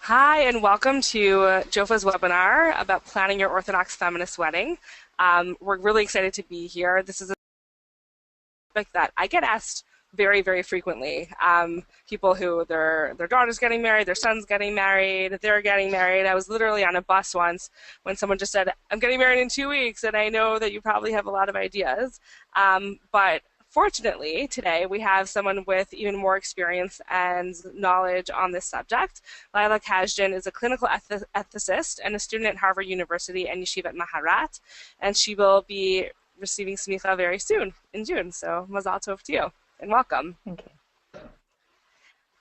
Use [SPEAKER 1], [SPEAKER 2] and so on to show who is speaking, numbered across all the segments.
[SPEAKER 1] Hi, and welcome to Jofa's webinar about planning your Orthodox feminist wedding. We're really excited to be here. This is a topic that I get asked very, very frequently. People who their daughter's getting married, their son's getting married, they're getting married. I was literally on a bus once when someone just said, "I'm getting married in 2 weeks," and I know that you probably have a lot of ideas. But fortunately, today we have someone with even more experience and knowledge on this subject. Lila Kazdan is a clinical ethicist and a student at Harvard University and Yeshivat Maharat, and she will be receiving smicha very soon in June. So mazal tov to you and welcome.
[SPEAKER 2] Thank you.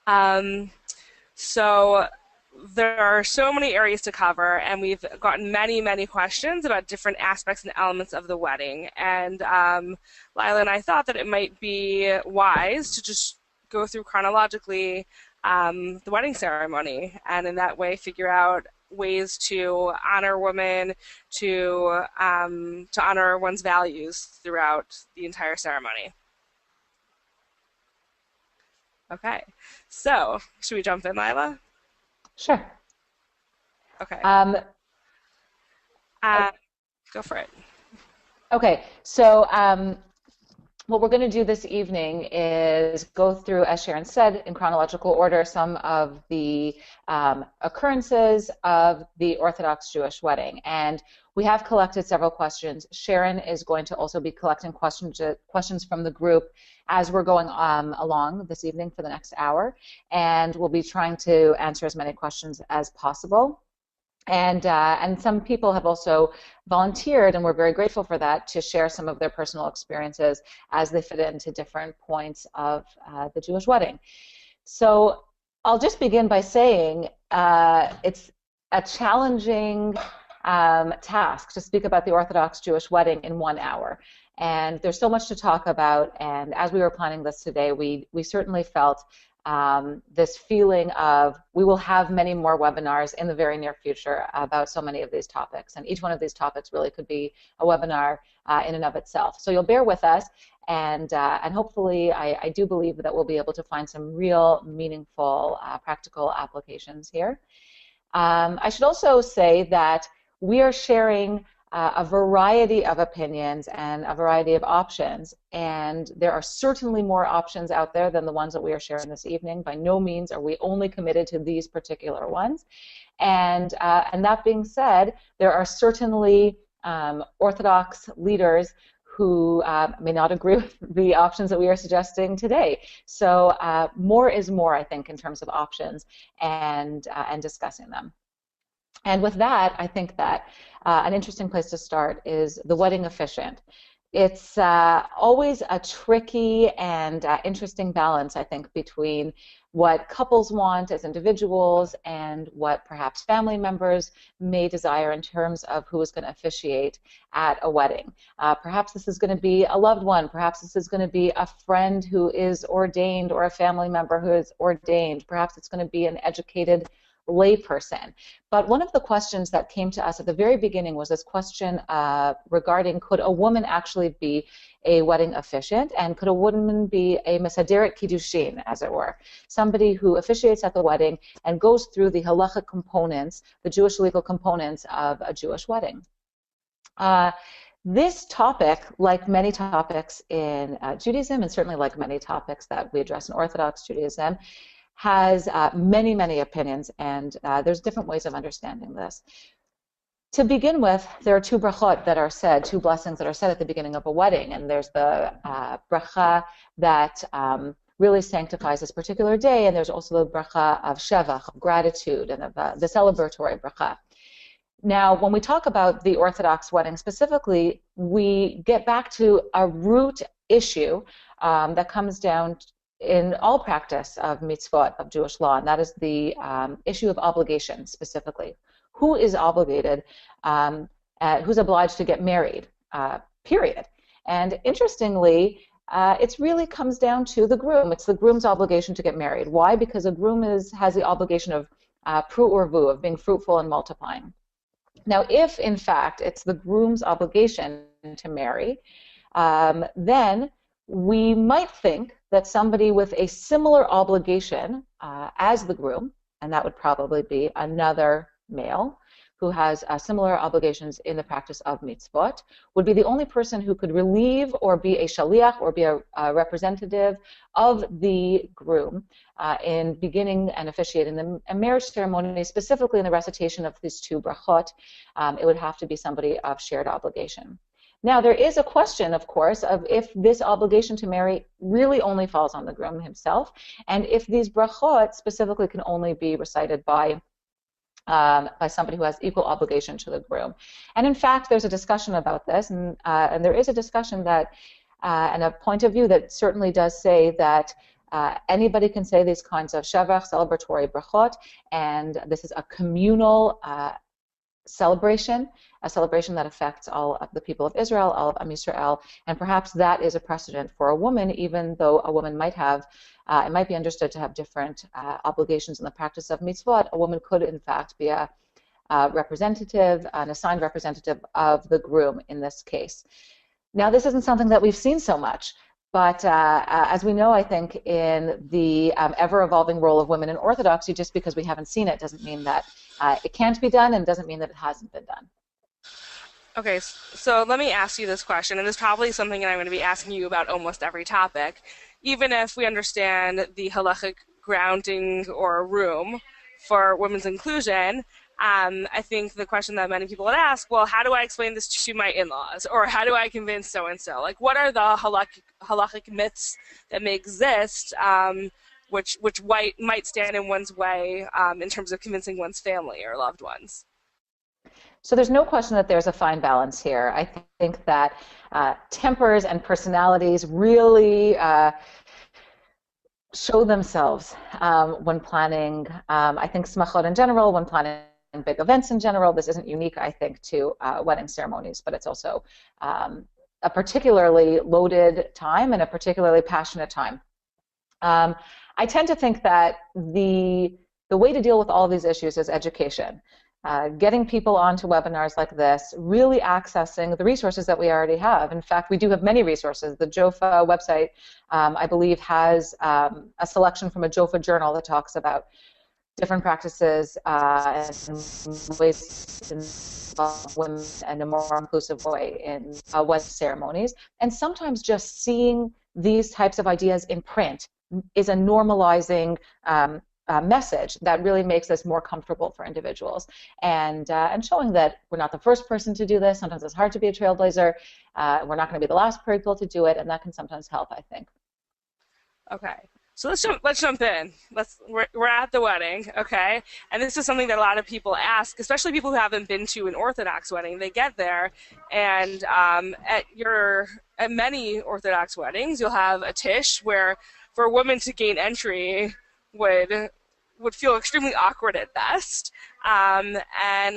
[SPEAKER 1] Um, so there are so many areas to cover, and we've gotten many, many questions about different aspects and elements of the wedding. And Lila and I thought that it might be wise to just go through chronologically the wedding ceremony, and in that way figure out ways to honor women, to honor one's values throughout the entire ceremony. Okay, so should we jump in, Lila?
[SPEAKER 2] Sure.
[SPEAKER 1] Okay. Go for it.
[SPEAKER 2] Okay, so what we're going to do this evening is go through, as Sharon said, in chronological order, some of the occurrences of the Orthodox Jewish wedding. And we have collected several questions. Sharon is going to also be collecting questions from the group as we're going along this evening for the next hour. And we'll be trying to answer as many questions as possible. And some people have also volunteered, and we're very grateful for that, to share some of their personal experiences as they fit into different points of the Jewish wedding. So I'll just begin by saying it's a challenging task to speak about the Orthodox Jewish wedding in 1 hour. And there's so much to talk about, and as we were planning this today, we certainly felt this feeling of we will have many more webinars in the very near future about so many of these topics, and each one of these topics really could be a webinar in and of itself. So you'll bear with us, and hopefully I do believe that we'll be able to find some real meaningful practical applications here. I should also say that we are sharing a variety of opinions and a variety of options, and there are certainly more options out there than the ones that we are sharing this evening. By no means are we only committed to these particular ones, and that being said, there are certainly Orthodox leaders who may not agree with the options that we are suggesting today. So more is more, I think, in terms of options and discussing them. And with that, I think that an interesting place to start is the wedding officiant. It's always a tricky and interesting balance, I think, between what couples want as individuals and what perhaps family members may desire in terms of who is going to officiate at a wedding. Perhaps this is going to be a loved one. Perhaps this is going to be a friend who is ordained or a family member who is ordained. Perhaps it's going to be an educated layperson. But one of the questions that came to us at the very beginning was this question regarding, could a woman actually be a wedding officiant, and could a woman be a mesaderet kiddushin, as it were, somebody who officiates at the wedding and goes through the halachic components, the Jewish legal components of a Jewish wedding. This topic, like many topics in Judaism, and certainly like many topics that we address in Orthodox Judaism, has many, many opinions, and there's different ways of understanding this. To begin with, there are two brachot that are said, two blessings that are said at the beginning of a wedding, and there's the bracha that really sanctifies this particular day, and there's also the bracha of shevach, of gratitude, and of the celebratory bracha. Now, when we talk about the Orthodox wedding specifically, we get back to a root issue that comes down in all practice of mitzvot, of Jewish law, and that is the issue of obligation specifically. Who is obligated, who's obliged to get married, period. And interestingly, it really comes down to the groom. It's the groom's obligation to get married. Why? Because a groom has the obligation of pru urvu, of being fruitful and multiplying. Now, if in fact it's the groom's obligation to marry, then we might think that somebody with a similar obligation as the groom and that would probably be another male who has similar obligations in the practice of mitzvot, would be the only person who could relieve or be a shaliach or be a representative of the groom in beginning and officiating the marriage ceremony, specifically in the recitation of these two brachot. It would have to be somebody of shared obligation. Now, there is a question, of course, of if this obligation to marry really only falls on the groom himself, and if these brachot specifically can only be recited by somebody who has equal obligation to the groom. And in fact, there's a discussion about this, and there is a discussion that, and a point of view that certainly does say that anybody can say these kinds of shevach, celebratory brachot, and this is a communal celebration, a celebration that affects all of the people of Israel, all of Am Yisrael, and perhaps that is a precedent for a woman, even though a woman might have, it might be understood to have different obligations in the practice of mitzvot. A woman could, in fact, be a representative, an assigned representative of the groom in this case. Now, this isn't something that we've seen so much, but as we know, I think, in the ever-evolving role of women in Orthodoxy, just because we haven't seen it doesn't mean that it can't be done, and doesn't mean that it hasn't been done.
[SPEAKER 1] Okay, so let me ask you this question, and it's probably something that I'm going to be asking you about almost every topic. Even if we understand the halachic grounding or room for women's inclusion, I think the question that many people would ask, well, how do I explain this to my in-laws? Or how do I convince so-and-so? Like, what are the halachic myths that may exist which might stand in one's way in terms of convincing one's family or loved ones?
[SPEAKER 2] So there's no question that there's a fine balance here. I think that tempers and personalities really show themselves when planning, I think, smachot in general, when planning big events in general. This isn't unique, I think, to wedding ceremonies, but it's also a particularly loaded time and a particularly passionate time. I tend to think that the way to deal with all of these issues is education. Getting people onto webinars like this, really accessing the resources that we already have. In fact, we do have many resources. The JOFA website, I believe, has a selection from a JOFA journal that talks about different practices and ways to involve women in a more inclusive way in wedding ceremonies. And sometimes just seeing these types of ideas in print is a normalizing message that really makes us more comfortable for individuals, and showing that we're not the first person to do this. Sometimes it's hard to be a trailblazer. We're not going to be the last people to do it, and that can sometimes help, I think.
[SPEAKER 1] Okay, so let's jump in. We're at the wedding, okay? And this is something that a lot of people ask, especially people who haven't been to an Orthodox wedding. They get there, and at many Orthodox weddings, you'll have a tish where, for a woman to gain entry, would feel extremely awkward at best. And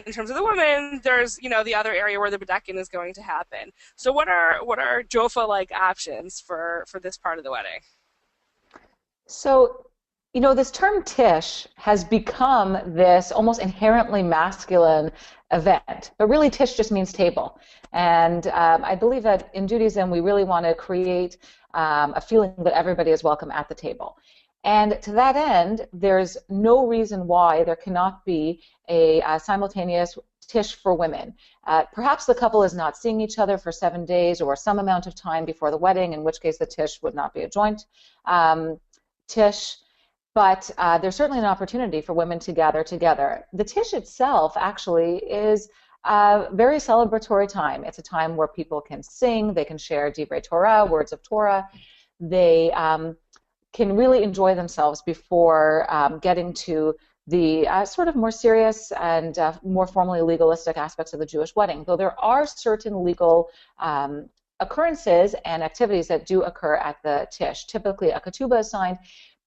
[SPEAKER 1] in terms of the women, there's the other area where the bedekin is going to happen. So what are Jofa-like options for this part of the wedding?
[SPEAKER 2] So, this term tish has become this almost inherently masculine event, but really tish just means table. And I believe that in Judaism we really want to create a feeling that everybody is welcome at the table. And to that end, there's no reason why there cannot be a simultaneous tish for women. Perhaps the couple is not seeing each other for 7 days or some amount of time before the wedding, in which case the tish would not be a joint tish. But there's certainly an opportunity for women to gather together. The tish itself actually is a very celebratory time. It's a time where people can sing, they can share divrei Torah, words of Torah. They can really enjoy themselves before getting to the sort of more serious and more formally legalistic aspects of the Jewish wedding. Though there are certain legal occurrences and activities that do occur at the tish. Typically a ketubah is signed,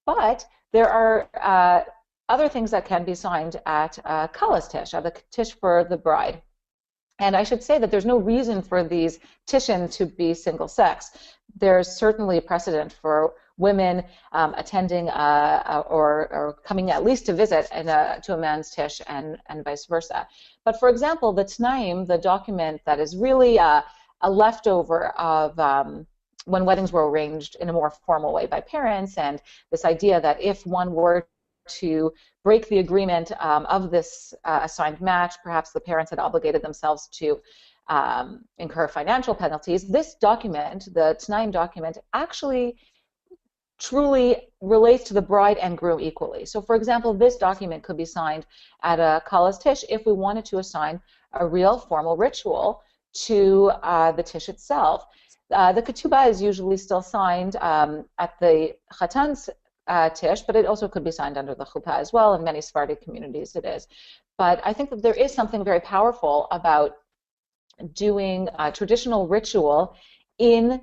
[SPEAKER 2] but there are other things that can be signed at Kala's tish, at the tish for the bride. And I should say that there's no reason for these tishin to be single-sex. There's certainly precedent for women attending or coming at least to visit to a man's tish and vice versa. But for example, the Tnaim, the document that is really a leftover of when weddings were arranged in a more formal way by parents, and this idea that if one were to break the agreement of this assigned match, perhaps the parents had obligated themselves to incur financial penalties. This document, the T'naim document, actually truly relates to the bride and groom equally. So, for example, this document could be signed at a Kala's Tish if we wanted to assign a real formal ritual to the Tish itself. The ketubah is usually still signed at the Chatan's Tish, but it also could be signed under the chuppah as well. In many Sephardi communities it is. But I think that there is something very powerful about doing a traditional ritual in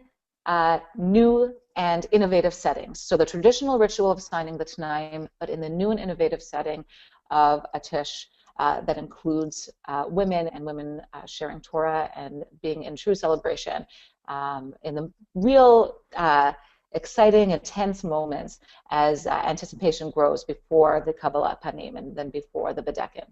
[SPEAKER 2] new and innovative settings. So the traditional ritual of signing the T'naim, but in the new and innovative setting of a Tish that includes women and women sharing Torah and being in true celebration in the real exciting, intense moments as anticipation grows before the Kabbalah Panim and then before the Bedekin.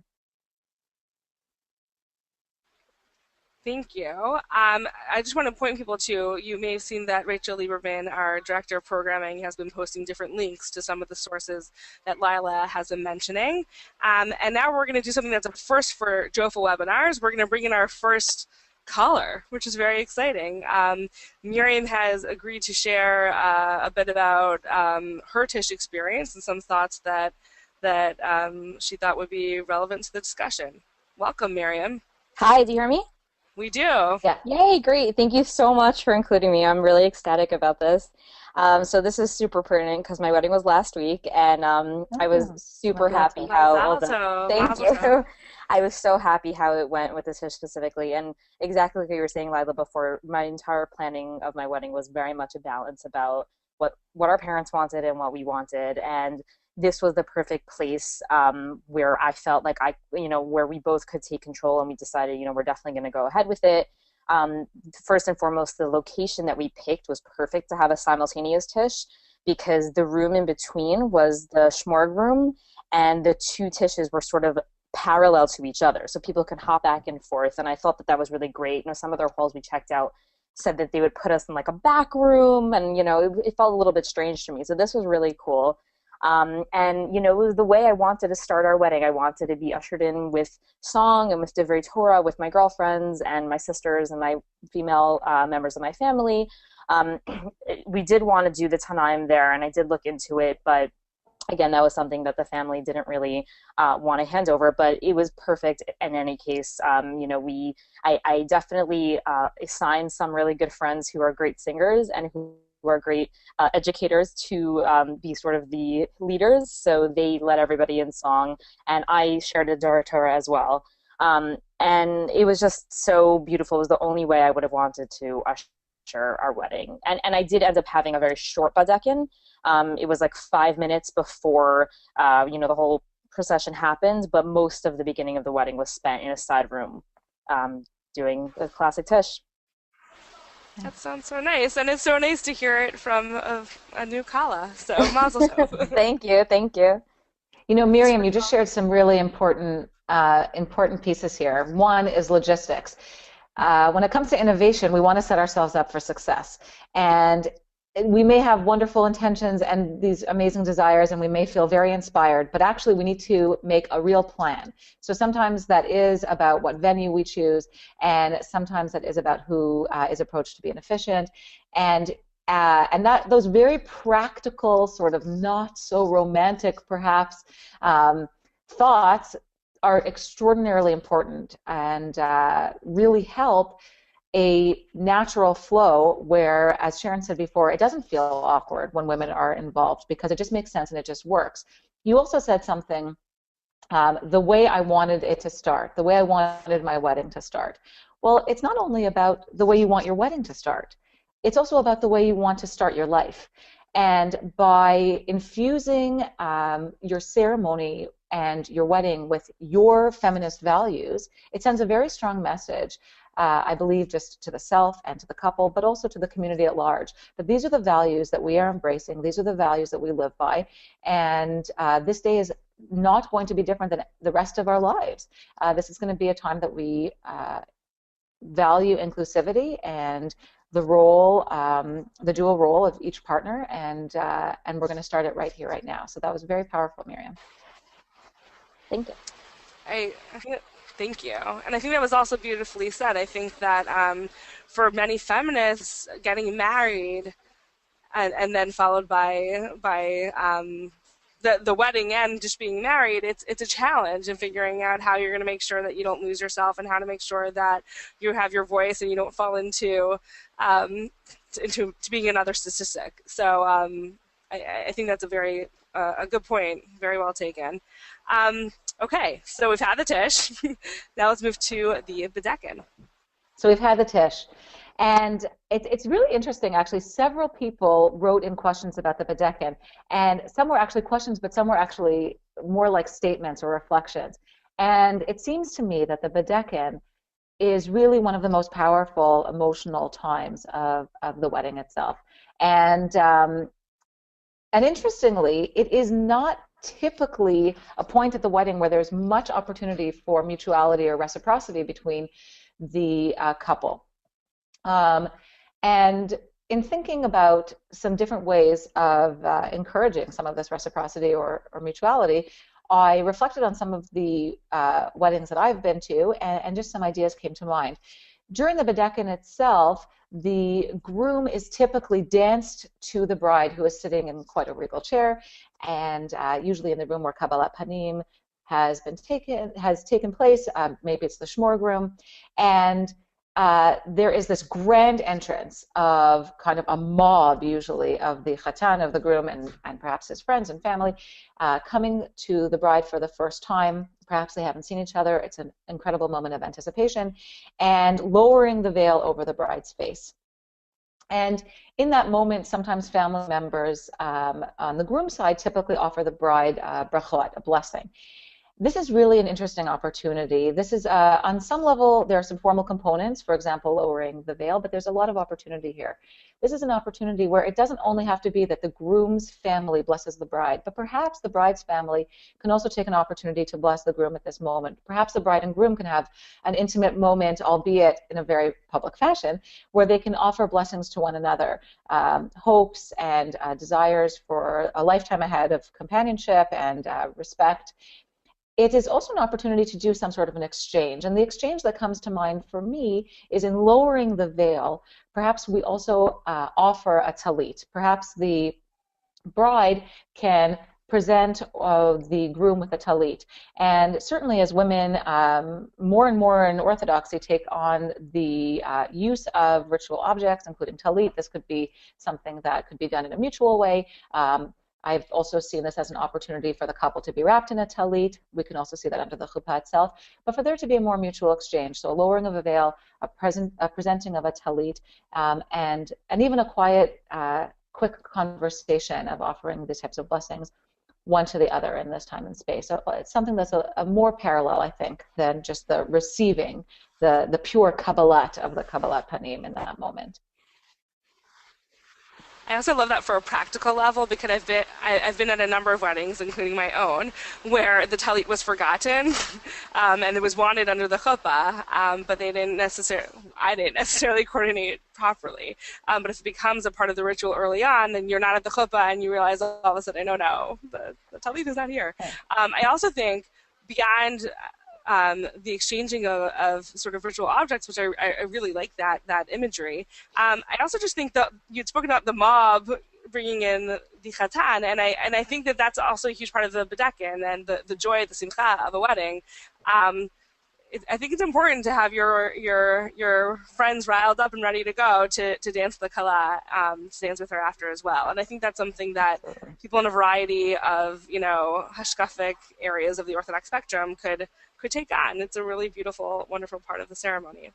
[SPEAKER 1] Thank you. I just want to point people to, you may have seen that Rachel Lieberman, our Director of Programming, has been posting different links to some of the sources that Lila has been mentioning. And now we're going to do something that's a first for JOFA webinars. We're going to bring in our first caller, which is very exciting. Miriam has agreed to share a bit about her Tish experience and some thoughts that she thought would be relevant to the discussion. Welcome, Miriam.
[SPEAKER 3] Hi, do you hear me?
[SPEAKER 1] We do.
[SPEAKER 2] Yeah.
[SPEAKER 3] Yay, great. Thank you so much for including me. I'm really ecstatic about this. So this is super pertinent because my wedding was last week, and I was super happy how thank you. I was so happy how it went with the Tish specifically, and exactly like you were saying, Lila, before, my entire planning of my wedding was very much a balance about what our parents wanted and what we wanted, and this was the perfect place where I felt like where we both could take control, and we decided, we're definitely going to go ahead with it. First and foremost, the location that we picked was perfect to have a simultaneous Tish because the room in between was the Shmorg room, and the two Tishes were sort of parallel to each other, so people could hop back and forth, and I thought that was really great. Some of their halls we checked out said that they would put us in like a back room, and it felt a little bit strange to me, so this was really cool. And it was the way I wanted to start our wedding. I wanted to be ushered in with song and with Divrei Torah with my girlfriends and my sisters and my female members of my family. We did want to do the T'naim there, and I did look into it, but again, that was something that the family didn't really want to hand over, but it was perfect in any case. I definitely assigned some really good friends who are great singers and who are great educators to be sort of the leaders, so they led everybody in song, and I shared a Dor Torah as well. And it was just so beautiful. It was the only way I would have wanted to usher our wedding. And I did end up having a very short Badekin. It was like 5 minutes before the whole procession happened, but most of the beginning of the wedding was spent in a side room doing the classic Tish.
[SPEAKER 1] That sounds so nice, and it's so nice to hear it from a new Kala. So mazel tov.
[SPEAKER 3] Thank you.
[SPEAKER 2] Miriam, you just shared some really important pieces here. One is logistics. When it comes to innovation, we want to set ourselves up for success, and we may have wonderful intentions and these amazing desires, and we may feel very inspired, but actually we need to make a real plan. So sometimes that is about what venue we choose, and sometimes that is about who is approached to be inefficient, and that those very practical, sort of not so romantic perhaps, thoughts are extraordinarily important and really help a natural flow where, as Sharon said before, it doesn't feel awkward when women are involved because it just makes sense and it just works. You also said something, the way I wanted it to start, the way I wanted my wedding to start. Well, it's not only about the way you want your wedding to start, it's also about the way you want to start your life. And by infusing your ceremony and your wedding with your feminist values, it sends a very strong message, I believe, just to the self and to the couple, but also to the community at large. But these are the values that we are embracing. These are the values that we live by. And this day is not going to be different than the rest of our lives. This is going to be a time that we value inclusivity and the role, the dual role of each partner, and we're going to start it right here, right now. So that was very powerful, Miriam.
[SPEAKER 3] Thank you.
[SPEAKER 1] Thank you. And I think that was also beautifully said. I think that for many feminists, getting married and then followed by the wedding and just being married, it's a challenge in figuring out how you're going to make sure that you don't lose yourself and how to make sure that you have your voice and you don't fall into being another statistic. So I think that's a good point. Very well taken. Okay, so we've had the tish. Now let's move to the bedekin.
[SPEAKER 2] So we've had the tish. And it's really interesting, actually. Several people wrote in questions about the bedekin, and some were actually questions, but some were actually more like statements or reflections. And it seems to me that the bedekin is really one of the most powerful emotional times of the wedding itself. And interestingly, it is not typically a point at the wedding where there's much opportunity for mutuality or reciprocity between the couple. And in thinking about some different ways of encouraging some of this reciprocity or mutuality, I reflected on some of the weddings that I've been to, and just some ideas came to mind. During the bedekin itself, the groom is typically danced to the bride, who is sitting in quite a regal chair, and usually in the room where Kabbalat Panim has taken place. Maybe it's the shmor groom, and there is this grand entrance of kind of a mob, usually, of the chatan, of the groom, and perhaps his friends and family, coming to the bride for the first time. Perhaps they haven't seen each other. It's an incredible moment of anticipation, and lowering the veil over the bride's face. And in that moment, sometimes family members on the groom's side typically offer the bride brachot, a blessing. This is really an interesting opportunity. This is, on some level, there are some formal components, for example, lowering the veil, but there's a lot of opportunity here. This is an opportunity where it doesn't only have to be that the groom's family blesses the bride, but perhaps the bride's family can also take an opportunity to bless the groom at this moment. Perhaps the bride and groom can have an intimate moment, albeit in a very public fashion, where they can offer blessings to one another, hopes and desires for a lifetime ahead of companionship and respect. It is also an opportunity to do some sort of an exchange. And the exchange that comes to mind for me is in lowering the veil. Perhaps we also offer a talit. Perhaps the bride can present the groom with a talit. And certainly as women, more and more in Orthodoxy take on the use of ritual objects, including talit. This could be something that could be done in a mutual way. I've also seen this as an opportunity for the couple to be wrapped in a talit. We can also see that under the chuppah itself, but for there to be a more mutual exchange. So a lowering of a veil, a presenting of a talit, and even a quiet, quick conversation of offering these types of blessings one to the other in this time and space. So it's something that's a more parallel, I think, than just the receiving, the pure kabbalat of the Kabbalat Panim in that moment.
[SPEAKER 1] I also love that for a practical level, because I've been at a number of weddings, including my own, where the talit was forgotten, and it was wanted under the chuppah, but I didn't necessarily coordinate properly. But if it becomes a part of the ritual early on, then you're not at the chuppah, and you realize all of a sudden, no, the talit is not here. I also think beyond the exchanging of sort of ritual objects, which I really like that imagery. I also just think that you'd spoken about the mob bringing in the chatan, and I think that that's also a huge part of the bedekin and the joy, the simcha of a wedding. I think it's important to have your friends riled up and ready to go to dance the kala, to dance with her after as well. And I think that's something that people in a variety of hashkafic areas of the Orthodox spectrum could take on. It's a really beautiful, wonderful part of the ceremony.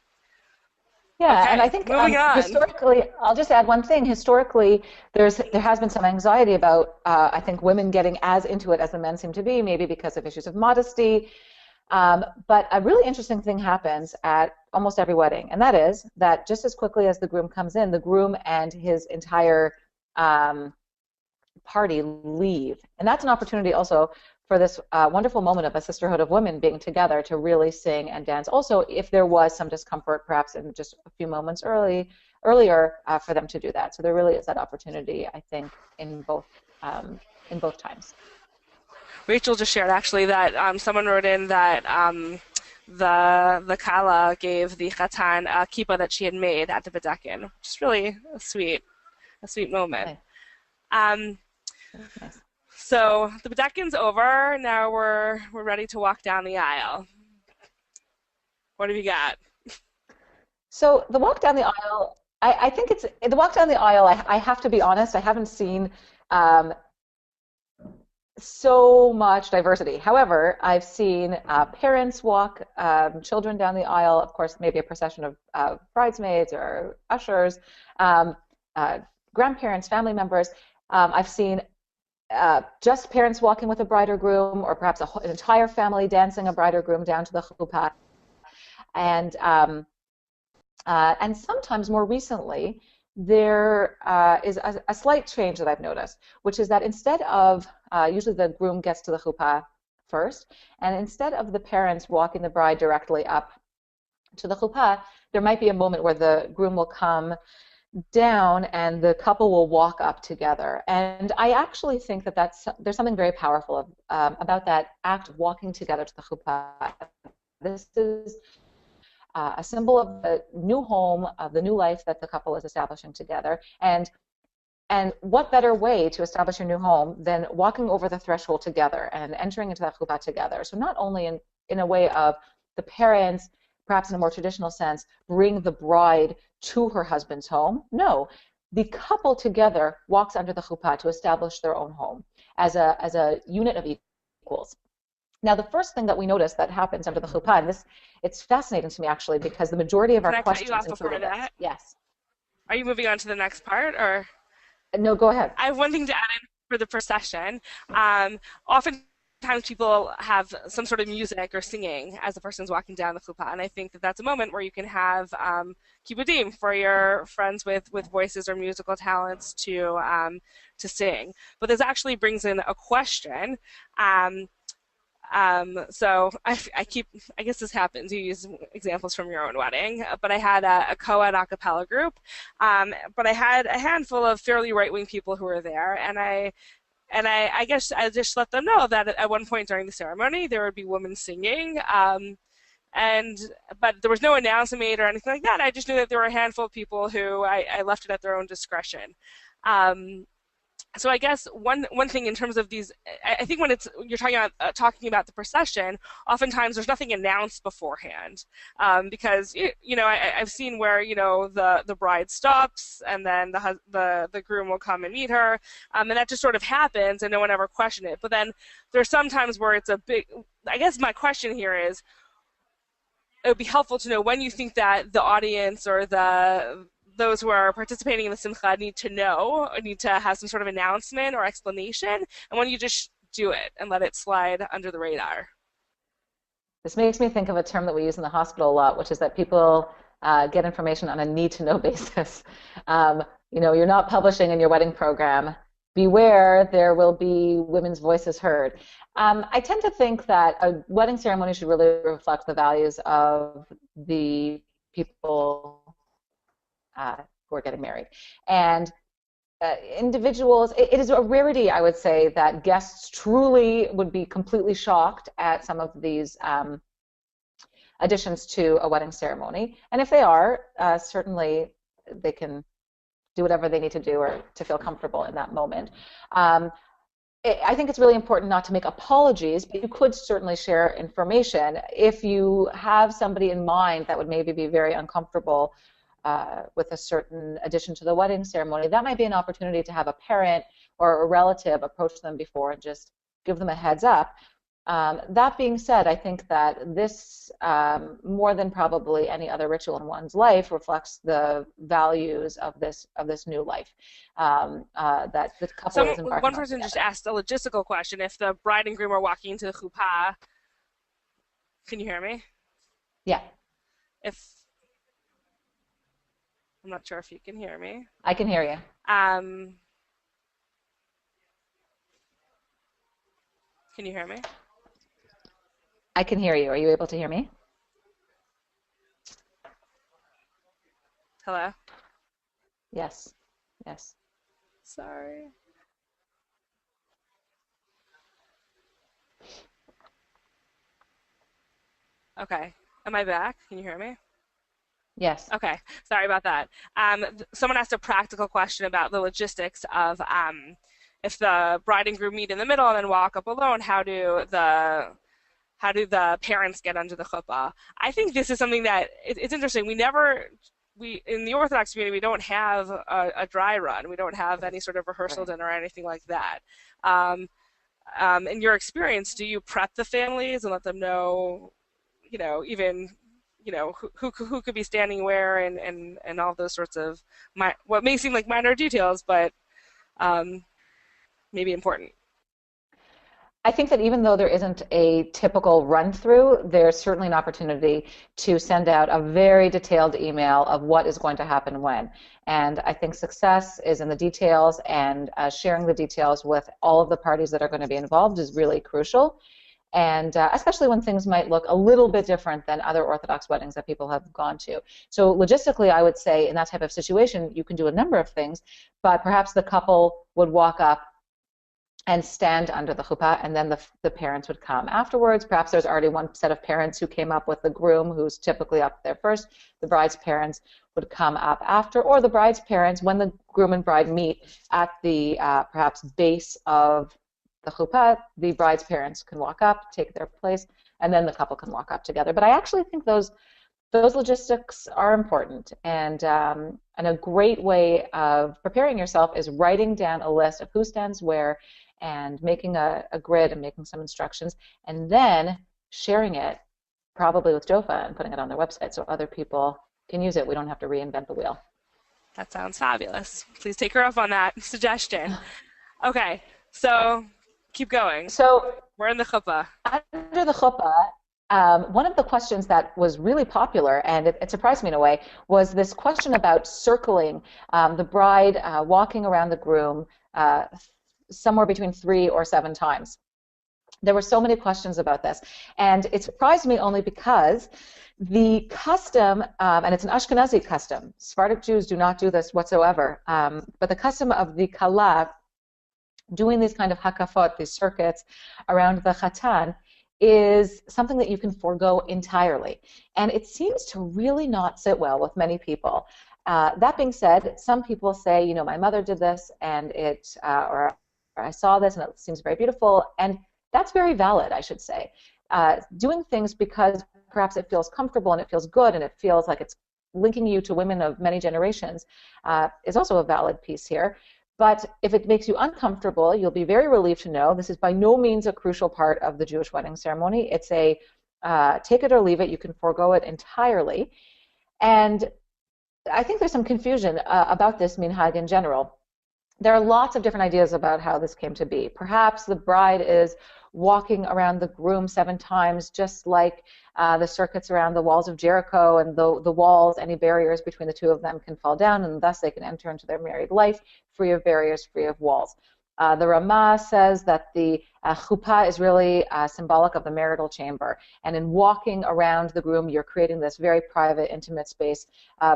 [SPEAKER 2] Yeah,
[SPEAKER 1] okay,
[SPEAKER 2] and I think
[SPEAKER 1] moving on.
[SPEAKER 2] Historically, I'll just add one thing. Historically, there has been some anxiety about, I think, women getting as into it as the men seem to be, maybe because of issues of modesty. But a really interesting thing happens at almost every wedding, and that is that just as quickly as the groom comes in, the groom and his entire party leave. And that's an opportunity also for this wonderful moment of a sisterhood of women being together to really sing and dance. Also, if there was some discomfort, perhaps in just a few moments early, earlier for them to do that. So there really is that opportunity, I think, in both times.
[SPEAKER 1] Rachel just shared actually that someone wrote in that the Kala gave the Khatan a kippah that she had made at the Bedekin, which is really a sweet moment.
[SPEAKER 2] Okay. Nice.
[SPEAKER 1] So the Bedekin's over. Now we're ready to walk down the aisle. What have you got?
[SPEAKER 2] So the walk down the aisle, I think it's the walk down the aisle. I have to be honest, I haven't seen so much diversity. However, I've seen parents walk children down the aisle. Of course, maybe a procession of bridesmaids or ushers, grandparents, family members. I've seen just parents walking with a bride or groom, or perhaps an entire family dancing a bride or groom down to the chuppah. And sometimes more recently, there is a slight change that I've noticed, which is that instead of, usually the groom gets to the chuppah first, and instead of the parents walking the bride directly up to the chuppah, there might be a moment where the groom will come down and the couple will walk up together. And I actually think that there's something very powerful about that act of walking together to the chuppah. This is a symbol of the new home, of the new life that the couple is establishing together. And what better way to establish your new home than walking over the threshold together and entering into that chuppah together? So not only in a way of the parents, perhaps in a more traditional sense, bring the bride to her husband's home. No, the couple together walks under the chuppah to establish their own home as a unit of equals. Now, the first thing that we notice that happens under the chuppah, and it's fascinating to me actually, because the majority of our questions include this. Yes.
[SPEAKER 1] Are you moving on to the next part, or?
[SPEAKER 2] No, go ahead.
[SPEAKER 1] I have one thing to add in for the procession. Oftentimes people have some sort of music or singing as the person's walking down the chuppah, and I think that that's a moment where you can have kibbudim for your friends with voices or musical talents to sing. But this actually brings in a question. So I guess this happens, you use examples from your own wedding, but I had a co-ed a cappella group, but I had a handful of fairly right-wing people who were there, and I guess I just let them know that at one point during the ceremony there would be women singing, but there was no announcement made or anything like that. I just knew that there were a handful of people who I left it at their own discretion. So I guess one thing in terms of these, I think when you're talking about the procession, oftentimes there's nothing announced beforehand, because I've seen where the bride stops and then the groom will come and meet her, and that just sort of happens and no one ever questioned it. But then there's some times where it's a big. I guess my question here is, it would be helpful to know when you think that the audience or those who are participating in the simcha need to have some sort of announcement or explanation, and when you just do it and let it slide under the radar.
[SPEAKER 2] This makes me think of a term that we use in the hospital a lot, which is that people get information on a need-to-know basis. You're not publishing in your wedding program, beware, there will be women's voices heard. I tend to think that a wedding ceremony should really reflect the values of the people who are getting married. And individuals, it is a rarity, I would say, that guests truly would be completely shocked at some of these additions to a wedding ceremony. And if they are, certainly they can do whatever they need to do or to feel comfortable in that moment. I think it's really important not to make apologies, but you could certainly share information. If you have somebody in mind that would maybe be very uncomfortable with a certain addition to the wedding ceremony, that might be an opportunity to have a parent or a relative approach them before and just give them a heads up. That being said, I think that this, more than probably any other ritual in one's life, reflects the values of this new life that the couple is embarking on.
[SPEAKER 1] One person just asked a logistical question. If the bride and groom are walking into the chuppah, can you hear me?
[SPEAKER 2] Yeah.
[SPEAKER 1] I'm not sure if you can hear me.
[SPEAKER 2] I can hear you.
[SPEAKER 1] Can you hear me?
[SPEAKER 2] I can hear you. Are you able to hear me?
[SPEAKER 1] Hello?
[SPEAKER 2] Yes. Yes.
[SPEAKER 1] Sorry. Okay. Am I back? Can you hear me?
[SPEAKER 2] Yes.
[SPEAKER 1] Okay. Sorry about that. Someone asked a practical question about the logistics of if the bride and groom meet in the middle and then walk up alone, how do the parents get under the chuppah? I think this is something that it's interesting. We in the Orthodox community we don't have a dry run. We don't have any sort of rehearsal
[SPEAKER 2] Right.
[SPEAKER 1] dinner or anything like that. Um, in your experience, do you prep the families and let them know, even, who could be standing where and all those sorts of what may seem like minor details, but um, maybe important.
[SPEAKER 2] I think that even though there isn't a typical run through, there's certainly an opportunity to send out a very detailed email of what is going to happen when. And I think success is in the details, and sharing the details with all of the parties that are going to be involved is really crucial. And especially when things might look a little bit different than other Orthodox weddings that people have gone to. So logistically, I would say in that type of situation, you can do a number of things, but perhaps the couple would walk up and stand under the chuppah, and then the parents would come afterwards. Perhaps there's already one set of parents who came up with the groom, who's typically up there first. The bride's parents would come up after, or the bride's parents, when the groom and bride meet at the perhaps base of the chuppah, the bride's parents can walk up, take their place, and then the couple can walk up together. But I actually think those logistics are important, and a great way of preparing yourself is writing down a list of who stands where and making a grid and making some instructions, and then sharing it probably with Jofa and putting it on their website so other people can use it. We don't have to reinvent the wheel.
[SPEAKER 1] That sounds fabulous. Please take her up on that suggestion. Okay, so keep going.
[SPEAKER 2] So
[SPEAKER 1] We're in the chuppah.
[SPEAKER 2] under the chuppah, one of the questions that was really popular, and it surprised me in a way, was this question about circling the bride, walking around the groom somewhere between 3 or 7 times. There were so many questions about this, and it surprised me only because the custom, and it's an Ashkenazi custom, Sephardic Jews do not do this whatsoever, but the custom of the Kala doing these kind of hakafot, these circuits around the Chatan, is something that you can forego entirely. And it seems to really not sit well with many people. That being said, some people say, my mother did this, and or I saw this, and it seems very beautiful, and that's very valid, I should say. Doing things because perhaps it feels comfortable and it feels good and it feels like it's linking you to women of many generations is also a valid piece here. But if it makes you uncomfortable, you'll be very relieved to know this is by no means a crucial part of the Jewish wedding ceremony. It's a take it or leave it. You can forego it entirely. And I think there's some confusion about this minhag in general. There are lots of different ideas about how this came to be. Perhaps the bride is walking around the groom 7 times, just like the circuits around the walls of Jericho, and the walls, any barriers between the two of them can fall down, and thus they can enter into their married life free of barriers, free of walls. The Ramah says that the chuppah is really symbolic of the marital chamber, and in walking around the groom, you're creating this very private, intimate space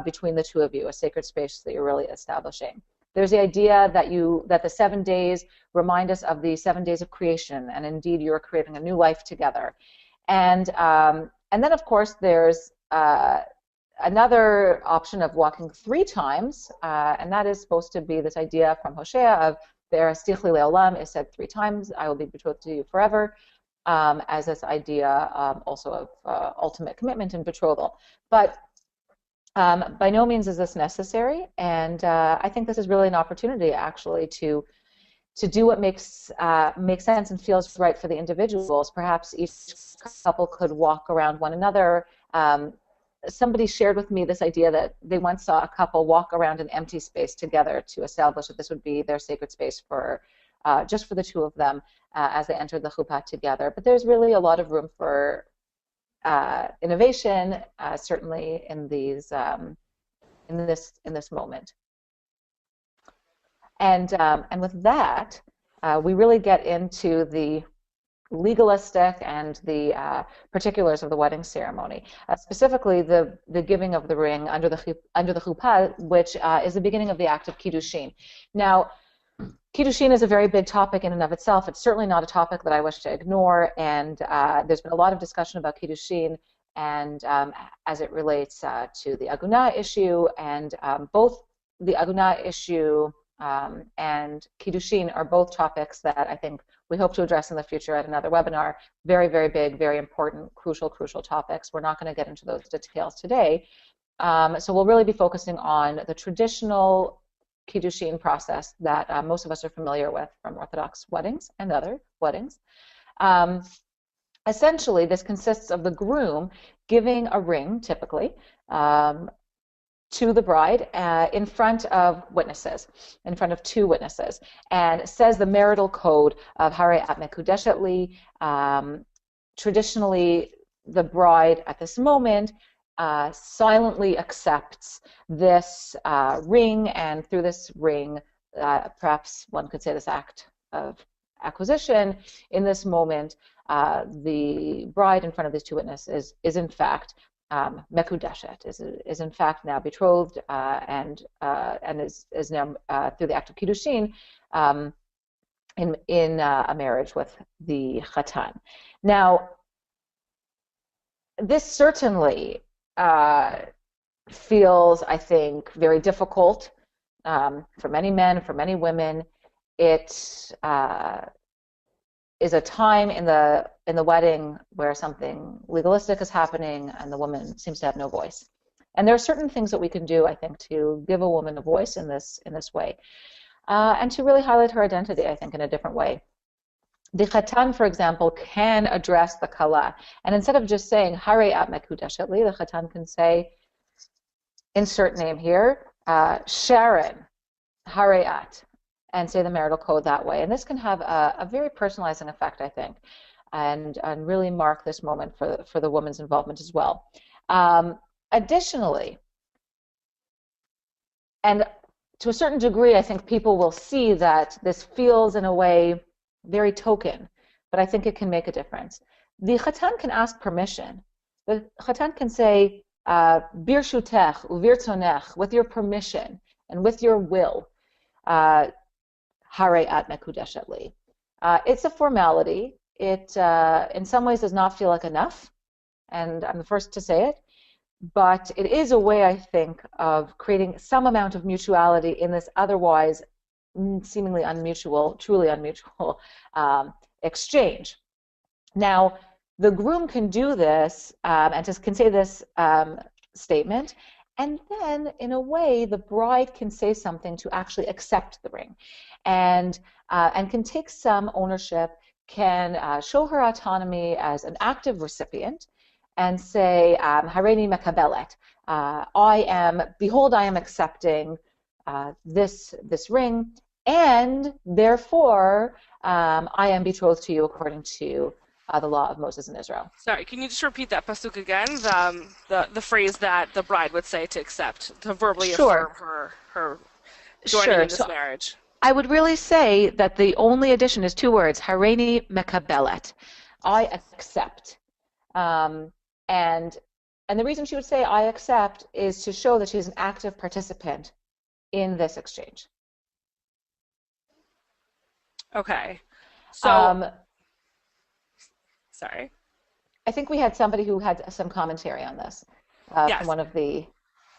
[SPEAKER 2] between the two of you, a sacred space that you're really establishing. There's the idea that the 7 days remind us of the 7 days of creation, and indeed you're creating a new life together. And then of course there's another option of walking 3 times, and that is supposed to be this idea from Hosea of Ve'arastich li le'olam is said 3 times, I will be betrothed to you forever, as this idea also of ultimate commitment and betrothal. But by no means is this necessary, and I think this is really an opportunity actually to do what makes sense and feels right for the individuals. Perhaps each couple could walk around one another. Somebody shared with me this idea that they once saw a couple walk around an empty space together to establish that this would be their sacred space for just for the two of them as they entered the chuppah together. But there's really a lot of room for innovation, certainly in these in this moment. And with that, we really get into the legalistic and the particulars of the wedding ceremony. Specifically, the giving of the ring under the chuppah, which is the beginning of the act of kiddushin. Now, kiddushin is a very big topic in and of itself. It's certainly not a topic that I wish to ignore, and there's been a lot of discussion about kiddushin and as it relates to the aguna issue, and both the aguna issue and kiddushin are both topics that I think we hope to address in the future at another webinar. Very, very big, very important, crucial topics. We're not going to get into those details today. So we'll really be focusing on the traditional kiddushin process that most of us are familiar with from Orthodox weddings and other weddings. Essentially, this consists of the groom giving a ring, typically, to the bride in front of witnesses, in front of two witnesses, and says the marital code of Harei at Mekudeshet Li. Traditionally, the bride at this moment silently accepts this ring, and through this ring, perhaps one could say this act of acquisition, in this moment, the bride in front of these two witnesses is in fact Mekudeshet, is in fact now betrothed and is now through the act of kiddushin in a marriage with the chatan. Now, this certainly feels, I think, very difficult for many men, for many women. It is a time in the wedding where something legalistic is happening and the woman seems to have no voice. And there are certain things that we can do, I think, to give a woman a voice in this way, and to really highlight her identity, I think, in a different way. The chatan, for example, can address the kala, and instead of just saying Harei at Mekudeshet Li, the chatan can say, insert name here, Sharon Harei at, and say the marital code that way. And this can have a very personalizing effect, I think, and really mark this moment for the woman's involvement as well. Additionally, and to a certain degree, I think people will see that this feels, in a way, very token, but I think it can make a difference. The chatan can ask permission. The chatan can say, birshutech uvirtzonech, with your permission and with your will, Harei at Mekudeshet Li. It's a formality. It, in some ways, does not feel like enough, and I'm the first to say it, but it is a way, I think, of creating some amount of mutuality in this otherwise seemingly unmutual, truly unmutual exchange. Now, the groom can do this and just can say this statement, and then, in a way, the bride can say something to actually accept the ring, and can take some ownership, can show her autonomy as an active recipient, and say, Hareini mekabelet, behold, I am accepting this ring, and therefore I am betrothed to you according to the law of Moses in Israel.
[SPEAKER 1] Sorry, can you just repeat that pasuk again? The phrase that the bride would say to accept, to verbally affirm her joining in this marriage.
[SPEAKER 2] I would really say that the only addition is two words, Hareini mekabelet, I accept. And the reason she would say I accept is to show that she's an active participant in this exchange.
[SPEAKER 1] Okay. So, sorry.
[SPEAKER 2] I think we had somebody who had some commentary on this from one of the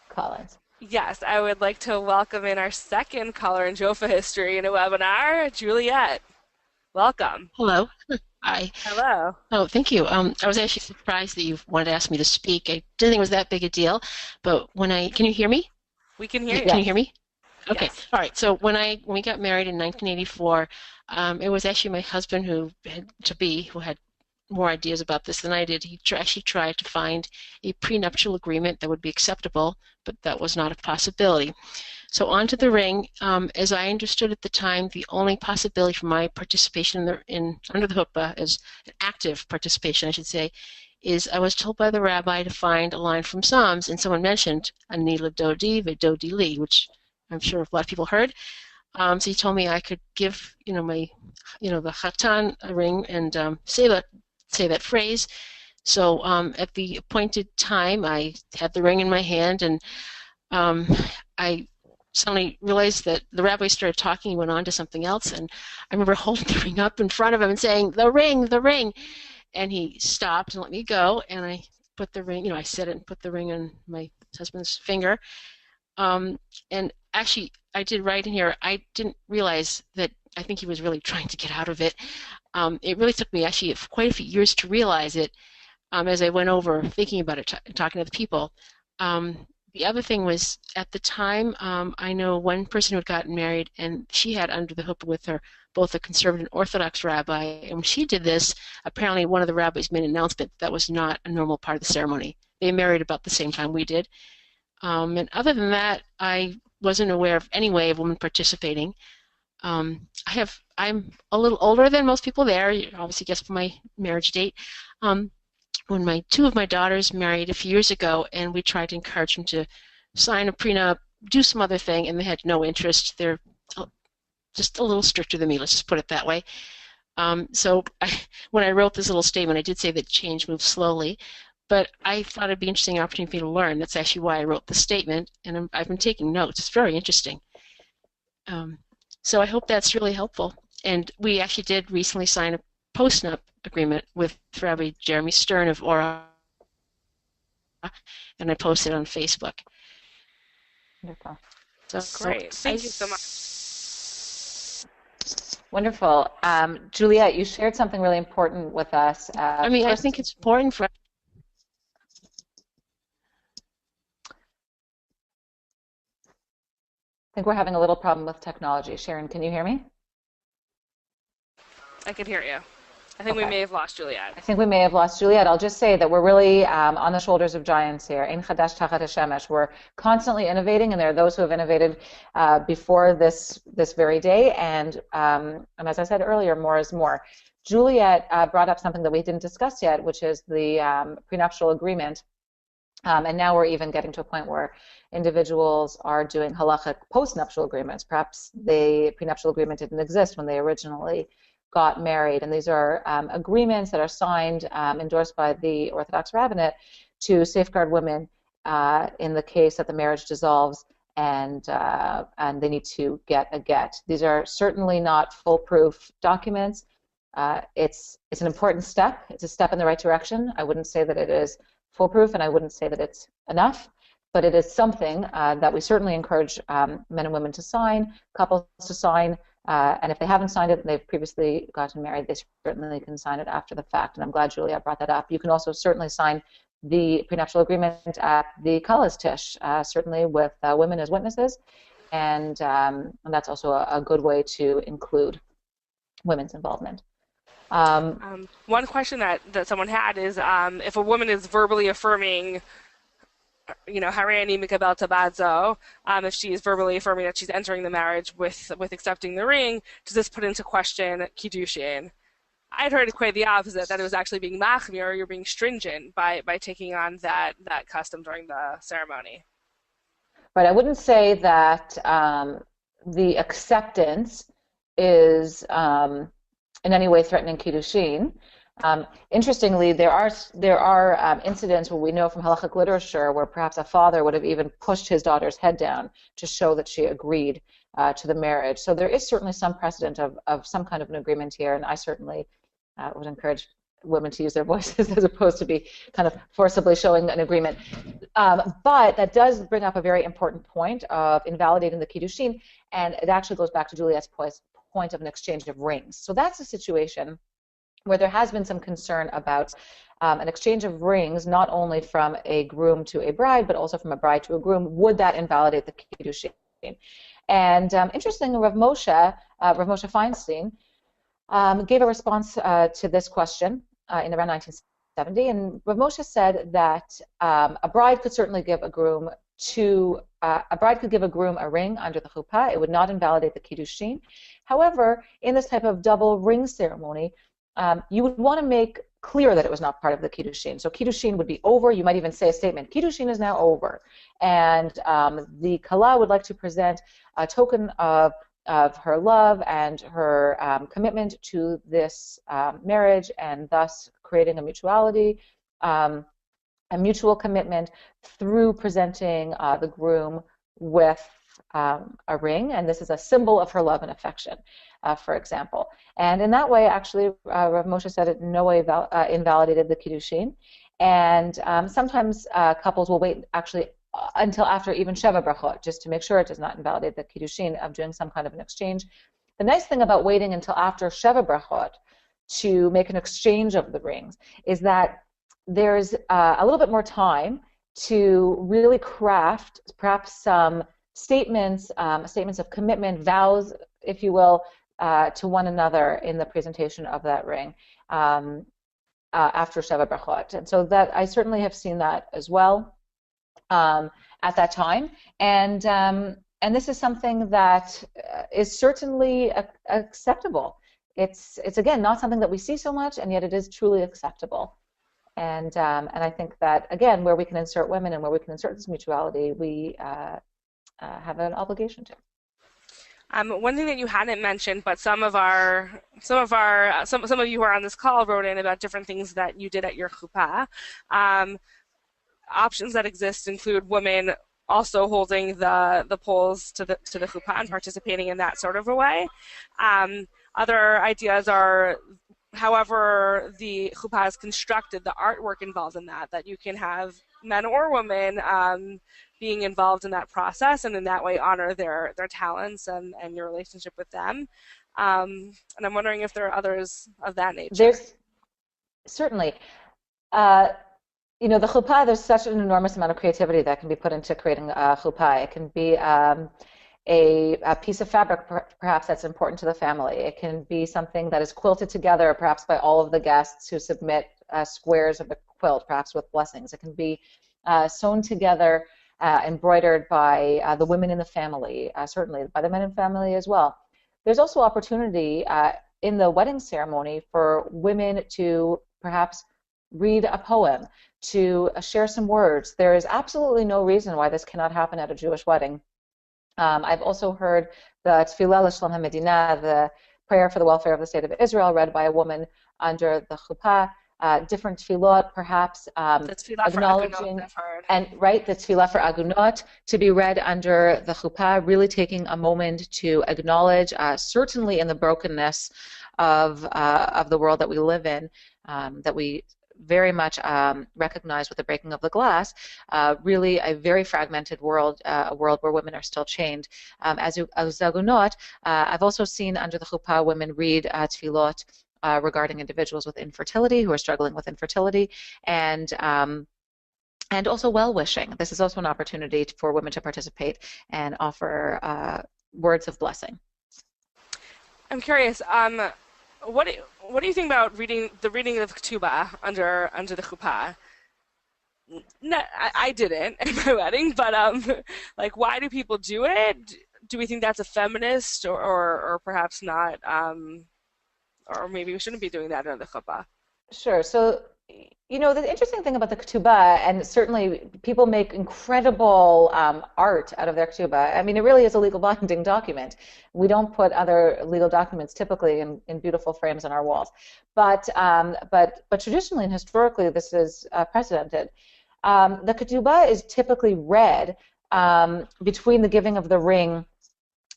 [SPEAKER 2] call-ins.
[SPEAKER 1] Yes, I would like to welcome in our second caller in Jofa history in a webinar, Juliet. Welcome.
[SPEAKER 4] Hello. Hi.
[SPEAKER 1] Hello.
[SPEAKER 4] Oh, thank you. I was actually surprised that you wanted to ask me to speak. I didn't think it was that big a deal, but can you hear me?
[SPEAKER 1] We can hear you.
[SPEAKER 4] Can you hear me? Okay.
[SPEAKER 1] Yes.
[SPEAKER 4] All right. So when we got married in 1984, it was actually my husband who had more ideas about this than I did. He actually tried to find a prenuptial agreement that would be acceptable, but that was not a possibility. So onto the ring. As I understood at the time, the only possibility for my participation under the huppah, as an active participation, I should say, is I was told by the rabbi to find a line from Psalms, and someone mentioned Ani l'dodi v'dodi li, which I'm sure a lot of people heard. So he told me I could give, my, the Hatan a ring and say that phrase. So at the appointed time, I had the ring in my hand, and I suddenly realized that the rabbi started talking. He went on to something else, and I remember holding the ring up in front of him and saying, "The ring, the ring," and he stopped and let me go, and I put the ring, I said it and put the ring on my husband's finger. And actually, I did write in here, I didn't realize that I think he was really trying to get out of it. It really took me actually quite a few years to realize it as I went over thinking about it, talking to the people. The other thing was, at the time, I know one person who had gotten married, and she had under the hoop with her both a conservative and Orthodox rabbi, and when she did this, apparently one of the rabbis made an announcement that was not a normal part of the ceremony. They married about the same time we did. And other than that, I wasn't aware of any way of women participating. I'm a little older than most people there, you obviously guess from my marriage date. When two of my daughters married a few years ago, and we tried to encourage them to sign a prenup, do some other thing, and they had no interest. They're just a little stricter than me, let's just put it that way. So when I wrote this little statement, I did say that change moves slowly, but I thought it'd be an interesting opportunity for me to learn. That's actually why I wrote the statement, and I've been taking notes. It's very interesting. So I hope that's really helpful. And we actually did recently sign a post-nup agreement with Rabbi Jeremy Stern of Ora, and I posted on Facebook.
[SPEAKER 2] Wonderful.
[SPEAKER 1] So great. Thank you so much.
[SPEAKER 2] Wonderful. Juliet, you shared something really important with us.
[SPEAKER 4] I think it's important for...
[SPEAKER 2] I think we're having a little problem with technology. Sharon, can you hear me?
[SPEAKER 1] I can hear you. I think we may have lost Juliet.
[SPEAKER 2] I think we may have lost Juliet. I'll just say that we're really on the shoulders of giants here. Ein chadash tachat hashemesh. We're constantly innovating, and there are those who have innovated before this very day. And as I said earlier, more is more. Juliet brought up something that we didn't discuss yet, which is the prenuptial agreement. And now we're even getting to a point where individuals are doing halachic postnuptial agreements. Perhaps the prenuptial agreement didn't exist when they originally got married, and these are agreements that are signed, endorsed by the Orthodox rabbinate to safeguard women in the case that the marriage dissolves and they need to get a get. These are certainly not foolproof documents. It's an important step. It's a step in the right direction. I wouldn't say that it is foolproof, and I wouldn't say that it's enough, but it is something that we certainly encourage men and women to sign, couples to sign. And if they haven't signed it and they've previously gotten married, they certainly can sign it after the fact. And I'm glad Julia brought that up. You can also certainly sign the prenuptial agreement at the Kala's Tish, certainly with women as witnesses. And that's also a good way to include women's involvement.
[SPEAKER 1] One question that someone had is if a woman is verbally affirming, Harani Mikabel Tabadzo, if she is verbally affirming that she's entering the marriage with accepting the ring, does this put into question Kiddushin? I'd heard quite the opposite, that it was actually being machmir, you're being stringent by taking on that custom during the ceremony.
[SPEAKER 2] Right, I wouldn't say that the acceptance is in any way threatening Kiddushin. Interestingly, there are incidents where we know from halachic literature where perhaps a father would have even pushed his daughter's head down to show that she agreed to the marriage. So there is certainly some precedent of some kind of an agreement here, and I certainly would encourage women to use their voices as opposed to be kind of forcibly showing an agreement. But that does bring up a very important point of invalidating the Kiddushin, and it actually goes back to Juliet's point of an exchange of rings. So that's a situation where there has been some concern about an exchange of rings, not only from a groom to a bride, but also from a bride to a groom. Would that invalidate the Kiddushin? And interestingly, Rav Moshe Feinstein gave a response to this question in around 1970, and Rav Moshe said that a bride could certainly give a groom a ring under the chuppah. It would not invalidate the Kiddushin. However, in this type of double ring ceremony, you would want to make clear that it was not part of the Kiddushin. So Kiddushin would be over. You might even say a statement, Kiddushin is now over. And the Kala would like to present a token of of her love and her commitment to this marriage, and thus creating a mutuality, a mutual commitment through presenting the groom with a ring, and this is a symbol of her love and affection, for example. And in that way, actually, Rav Moshe said it in no way invalidated the kiddushin. And sometimes couples will wait actually until after even Sheva Brachot, just to make sure it does not invalidate the kiddushin of doing some kind of an exchange. The nice thing about waiting until after Sheva Brachot to make an exchange of the rings is that there's a little bit more time to really craft perhaps some statements, statements of commitment, vows, if you will, to one another in the presentation of that ring after Sheva Brachot. And so that I certainly have seen that as well at that time. And this is something that is certainly acceptable. It's again not something that we see so much, and yet it is truly acceptable. And I think that again, where we can insert women and where we can insert this mutuality, we have an obligation to.
[SPEAKER 1] One thing that you hadn't mentioned, but some of you who are on this call wrote in about different things that you did at your chuppah. Options that exist include women also holding the poles to the chuppah and participating in that sort of a way. Other ideas are, however the chuppah is constructed, the artwork involved in that you can have men or women being involved in that process, and in that way honor their talents and your relationship with them. And I'm wondering if there are others of that nature.
[SPEAKER 2] There's certainly. You know, the chuppah, there's such an enormous amount of creativity that can be put into creating a chuppah. It can be a piece of fabric, perhaps, that's important to the family. It can be something that is quilted together, perhaps by all of the guests who submit squares of the quilt, perhaps with blessings. It can be sewn together, embroidered by the women in the family, certainly by the men in the family as well. There's also opportunity in the wedding ceremony for women to perhaps read a poem, to share some words. There is absolutely no reason why this cannot happen at a Jewish wedding. I've also heard the Tefillah L'Shalom HaMedina, the prayer for the welfare of the state of Israel, read by a woman under the chuppah. Different tefillot, perhaps acknowledging, and right, the tefillah for agunot to be read under the chuppah, really taking a moment to acknowledge, certainly in the brokenness of the world that we live in, that we very much recognize with the breaking of the glass, really a very fragmented world, a world where women are still chained. As agunot, I've also seen under the chuppah women read tefillot regarding individuals with infertility, who are struggling with infertility, and also well-wishing. This is also an opportunity for women to participate and offer words of blessing.
[SPEAKER 1] I'm curious, what do you think about reading of ketubah under the chuppah? No, I didn't at my wedding, but like, why do people do it? Do we think that's a feminist, or perhaps not? Or maybe we shouldn't be doing that under the chuppah.
[SPEAKER 2] Sure. So, you know, the interesting thing about the ketubah, and certainly people make incredible art out of their ketubah. I mean, it really is a legal binding document. We don't put other legal documents typically in beautiful frames on our walls. But traditionally and historically, this is precedented. The ketubah is typically read between the giving of the ring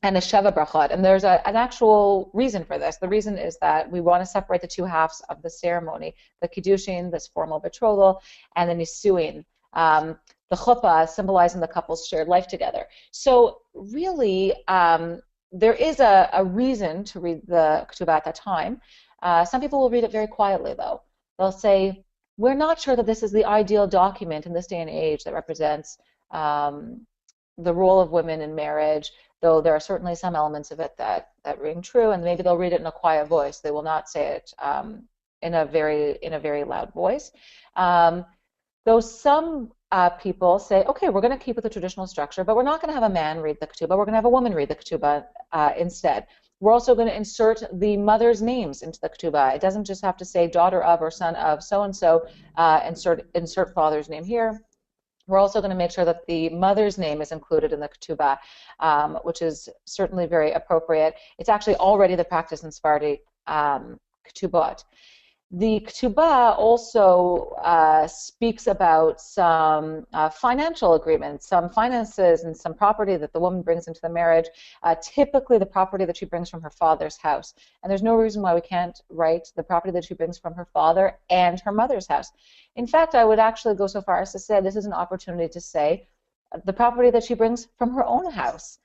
[SPEAKER 2] and the Sheva Brachot, and there's an actual reason for this. The reason is that we want to separate the two halves of the ceremony, the Kiddushin, this formal betrothal, and the Nisuin, the Chuppah, symbolizing the couple's shared life together. So really, there is a reason to read the Ketubah at that time. Some people will read it very quietly, though. They'll say, we're not sure that this is the ideal document in this day and age that represents the role of women in marriage, though there are certainly some elements of it that ring true, and maybe they'll read it in a quiet voice. They will not say it in a very loud voice. Though some people say, okay, we're going to keep with the traditional structure, but we're not going to have a man read the ketubah. We're going to have a woman read the ketubah instead. We're also going to insert the mother's names into the ketubah. It doesn't just have to say daughter of or son of so-and-so. Insert father's name here. We're also going to make sure that the mother's name is included in the ketubah, which is certainly very appropriate. It's actually already the practice in Sephardi ketubot. The ketubah also speaks about some financial agreements, some finances and some property that the woman brings into the marriage, typically the property that she brings from her father's house. And there's no reason why we can't write the property that she brings from her father and her mother's house. In fact, I would actually go so far as to say this is an opportunity to say the property that she brings from her own house.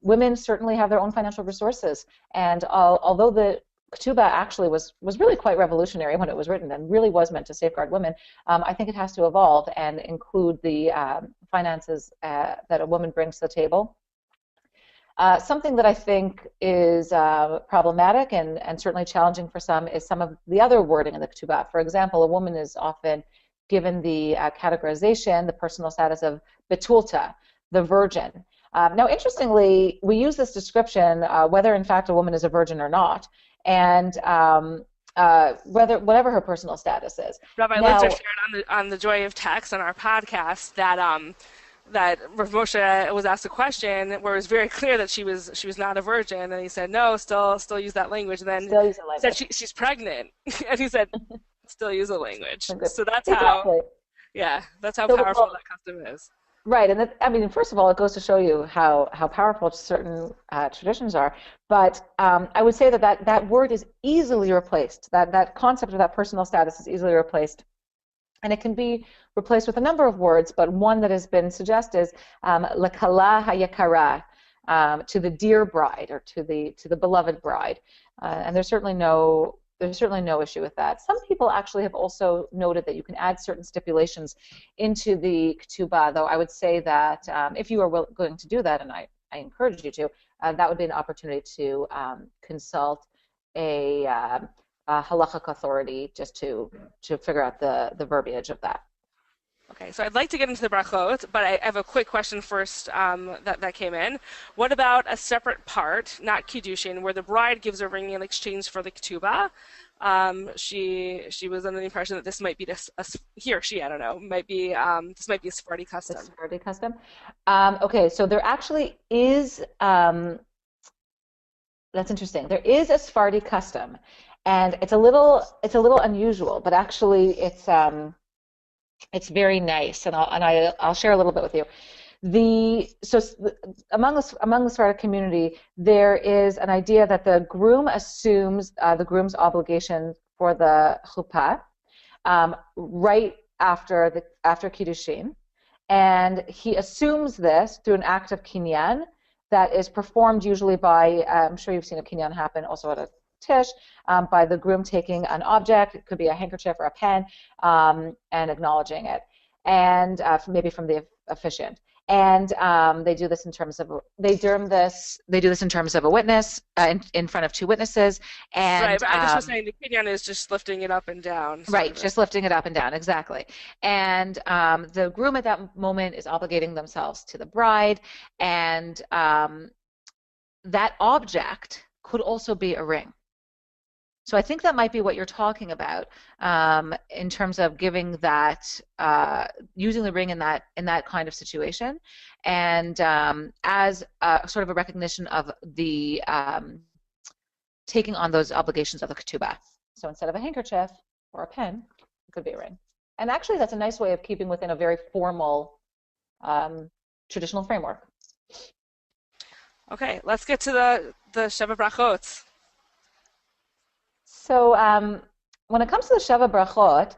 [SPEAKER 2] Women certainly have their own financial resources, and although the ketubah actually was really quite revolutionary when it was written and really was meant to safeguard women, I think it has to evolve and include the finances that a woman brings to the table. Something that I think is problematic and certainly challenging for some is some of the other wording in the ketubah. For example, a woman is often given the categorization, the personal status of betulta, the virgin. Now, interestingly, we use this description whether in fact a woman is a virgin or not, and whatever her personal status is.
[SPEAKER 1] Rabbi Lintzer shared on the Joy of Text on our podcast that that Rav Moshe was asked a question where it was very clear that she was not a virgin, and he said no, still use that language. And then he said she's pregnant, and he said still use the language. So that's how, that's how powerful that custom is.
[SPEAKER 2] Right, and I mean, first of all, it goes to show you how powerful certain traditions are. But I would say that word is easily replaced. That concept of that personal status is easily replaced, and it can be replaced with a number of words. But one that has been suggested is lekala hayakara, to the dear bride or to the beloved bride, and there's certainly no issue with that. Some people actually have also noted that you can add certain stipulations into the ketubah, though I would say that if you are going to do that, and I encourage you to, that would be an opportunity to consult a halachic authority just to figure out the verbiage of that.
[SPEAKER 1] Okay, so I'd like to get into the brachot, but I have a quick question first that came in. What about a separate part, not kiddushin, where the bride gives a ring in exchange for the ketubah? She was under the impression that this might be he or she, I don't know, might be this might be a Sephardi custom.
[SPEAKER 2] A Sephardi custom. Okay, so there actually is. That's interesting. There is a Sephardi custom, and it's a little unusual, but actually it's very nice, and I'll share a little bit with you. Among the Sephardic community, there is an idea that the groom assumes the groom's obligation for the chuppah right after kiddushin, and he assumes this through an act of kinyan that is performed usually by, I'm sure you've seen a kinyan happen also at a tish, by the groom taking an object, it could be a handkerchief or a pen, and acknowledging it, and maybe from the officiant. And they do this in terms of a witness in front of two witnesses. And
[SPEAKER 1] right, but I just was saying the kinyan is just lifting it up and down.
[SPEAKER 2] Right, just lifting it up and down, exactly. And the groom at that moment is obligating themselves to the bride, and that object could also be a ring. So I think that might be what you're talking about in terms of giving that, using the ring in that kind of situation, and as sort of a recognition of the taking on those obligations of the ketubah. So instead of a handkerchief or a pen, it could be a ring. And actually, that's a nice way of keeping within a very formal traditional framework.
[SPEAKER 1] Okay, let's get to the Sheva Brachot.
[SPEAKER 2] So when it comes to the Sheva Brachot,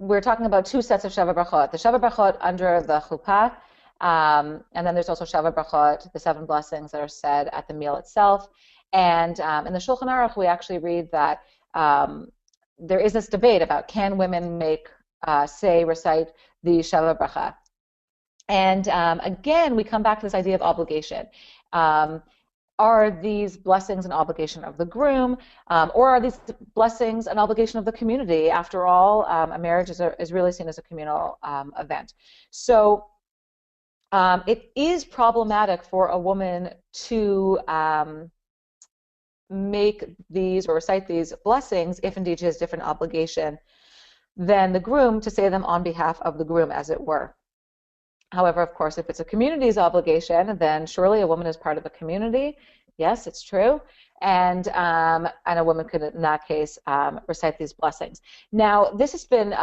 [SPEAKER 2] we're talking about two sets of Sheva Brachot. The Sheva Brachot under the chuppah, and then there's also Sheva Brachot, the 7 blessings that are said at the meal itself. And in the Shulchan Aruch, we actually read that there is this debate about can women recite the Sheva Bracha. And again, we come back to this idea of obligation. Are these blessings an obligation of the groom, or are these blessings an obligation of the community? After all, a marriage is really seen as a communal event. So it is problematic for a woman to make these or recite these blessings if indeed she has different obligation than the groom to say them on behalf of the groom, as it were. However, of course, if it's a community's obligation, then surely a woman is part of a community. Yes, it's true. And a woman could, in that case, recite these blessings. Now, this has been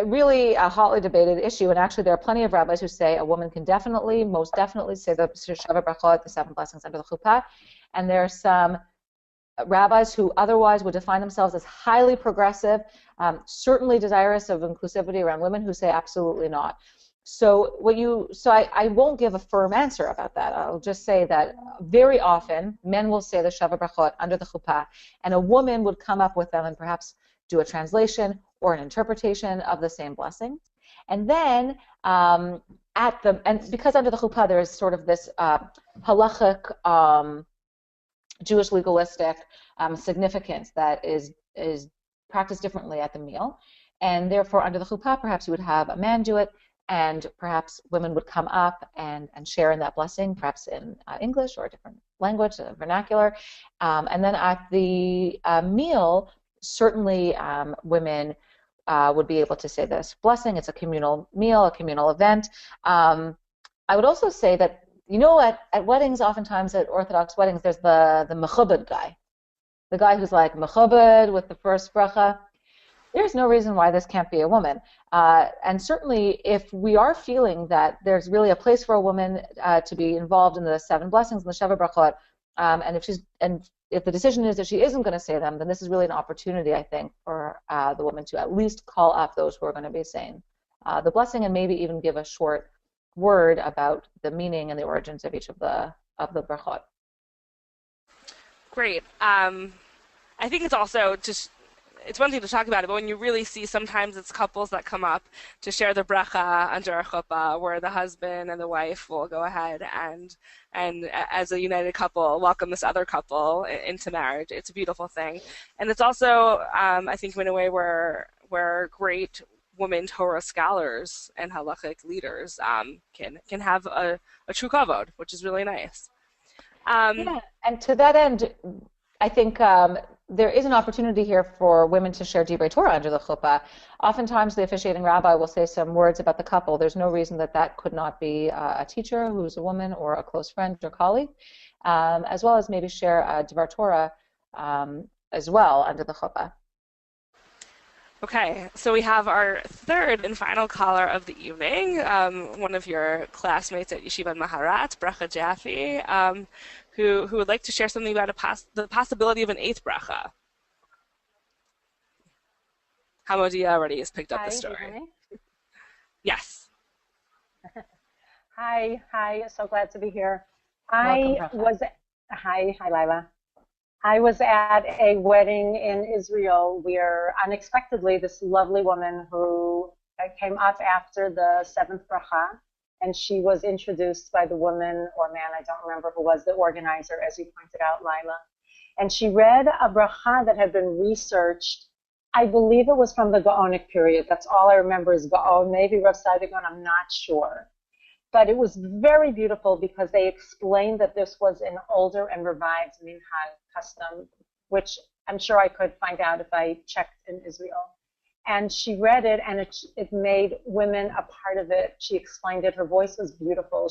[SPEAKER 2] really a hotly debated issue, and actually there are plenty of rabbis who say a woman can definitely, most definitely, say the Sheva Brachot, the 7 blessings under the chuppah, and there are some rabbis who otherwise would define themselves as highly progressive, certainly desirous of inclusivity around women, who say absolutely not. So I won't give a firm answer about that. I'll just say that very often men will say the Sheva Brachot under the chuppah, and a woman would come up with them and perhaps do a translation or an interpretation of the same blessing. And then because under the chuppah there is sort of this halachic Jewish legalistic significance that is practiced differently at the meal, and therefore under the chuppah perhaps you would have a man do it, and perhaps women would come up and share in that blessing, perhaps in English or a different language, a vernacular, and then at the meal certainly women would be able to say this blessing. It's a communal meal, a communal event. I would also say that, at weddings, oftentimes at Orthodox weddings, there's the mechubed guy, the guy who's like mechubed with the first bracha. There's no reason why this can't be a woman. And certainly if we are feeling that there's really a place for a woman to be involved in the 7 blessings and the Sheva Brachot, and if the decision is that she isn't going to say them, then this is really an opportunity, I think, for the woman to at least call up those who are going to be saying the blessing, and maybe even give a short word about the meaning and the origins of each of the brachot.
[SPEAKER 1] Great. I think it's also just, it's one thing to talk about it, but when you really see, sometimes it's couples that come up to share the bracha under a chuppah, where the husband and the wife will go ahead and as a united couple welcome this other couple into marriage. It's a beautiful thing, and it's also I think in a way where great women Torah scholars and halachic leaders can have a true kavod, which is really nice.
[SPEAKER 2] Yeah, and to that end, I think there is an opportunity here for women to share Divrei Torah under the chuppah. Oftentimes the officiating rabbi will say some words about the couple. There's no reason that could not be a teacher who's a woman or a close friend or colleague, as well as maybe share Divrei Torah as well under the chuppah.
[SPEAKER 1] Okay, so we have our third and final caller of the evening, one of your classmates at Yeshiva Maharat, Bracha Jaffe, who would like to share something about the possibility of an 8th bracha. Hamodia already has picked up the story.
[SPEAKER 5] Do you hear me?
[SPEAKER 1] Yes.
[SPEAKER 5] Hi, so glad to be here.
[SPEAKER 2] Welcome,
[SPEAKER 5] Hi, Lila. I was at a wedding in Israel where unexpectedly this lovely woman who came up after the 7th bracha, and she was introduced by the woman or man, I don't remember who was the organizer, as you pointed out, Lila. And she read a bracha that had been researched. I believe it was from the Gaonic period. That's all I remember is Gaon, maybe Rav Saidigon, I'm not sure. But it was very beautiful because they explained that this was an older and revived minhag custom, which I'm sure I could find out if I checked in Israel. And she read it, and it made women a part of it. She explained it. Her voice was beautiful.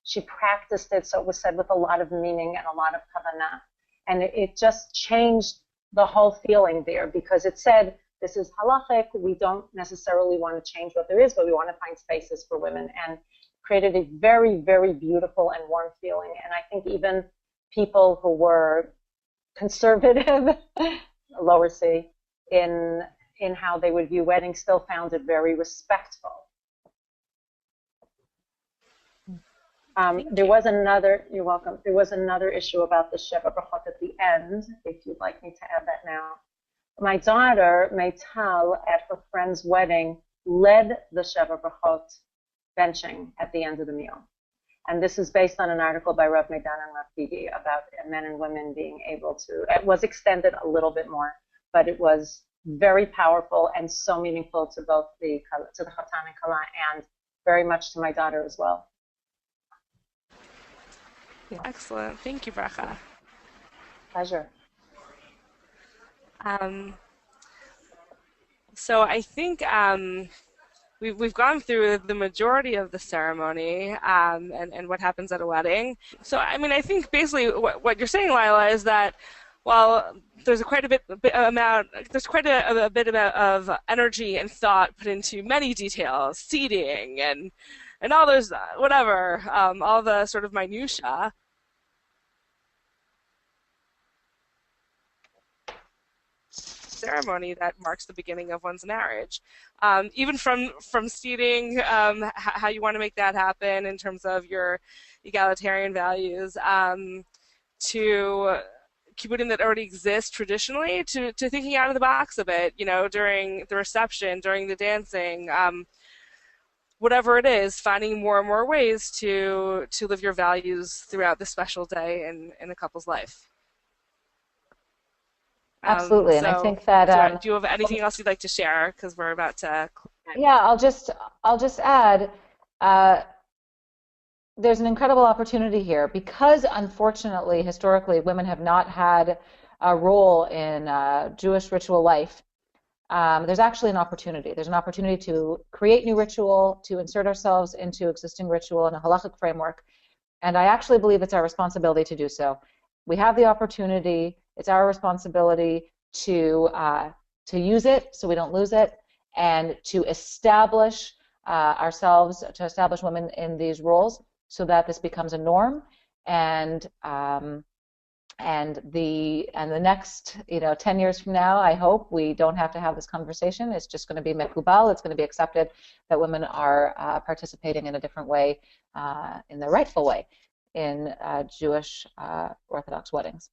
[SPEAKER 5] She practiced it, so it was said with a lot of meaning and a lot of kavanah. And it just changed the whole feeling there, because it said, this is halachic. We don't necessarily want to change what there is, but we want to find spaces for women. And created a very, very beautiful and warm feeling. And I think even people who were conservative, lower C, in how they would view weddings still found it very respectful. There was another, you're welcome, there was another issue about the Sheva Brachot at the end, if you'd like me to add that now. My daughter, Meital, at her friend's wedding, led the Sheva Brachot benching at the end of the meal. And this is based on an article by Rav Meidan and Rav Didi about men and women being able to, it was extended a little bit more, but it was very powerful and so meaningful to both to the Chatan and Kala, and very much to my daughter as well.
[SPEAKER 1] Excellent. Thank you, Bracha.
[SPEAKER 5] Pleasure.
[SPEAKER 1] So I think we've gone through the majority of the ceremony and what happens at a wedding. So I mean, I think basically what you're saying, Lila, is that while there's quite a bit of energy and thought put into many details, seating and all those whatever, all the sort of minutia. Ceremony that marks the beginning of one's marriage, even from seating, how you want to make that happen in terms of your egalitarian values, to commuting that already exists traditionally, to thinking out of the box a bit, you know, during the reception, during the dancing, whatever it is, finding more and more ways to live your values throughout this special day in a couple's life.
[SPEAKER 2] Absolutely, and I think that.
[SPEAKER 1] Do you have anything else you'd like to share? Because we're about to.
[SPEAKER 2] Yeah, I'll just add. There's an incredible opportunity here because, unfortunately, historically, women have not had a role in Jewish ritual life. There's actually an opportunity. There's an opportunity to create new ritual, to insert ourselves into existing ritual in a halachic framework, and I actually believe it's our responsibility to do so. We have the opportunity. It's our responsibility to use it so we don't lose it, and to establish ourselves, to establish women in these roles, so that this becomes a norm, and the next 10 years from now, I hope we don't have to have this conversation. It's just going to be mekubal. It's going to be accepted that women are participating in a different way, in the rightful way, in Jewish Orthodox weddings.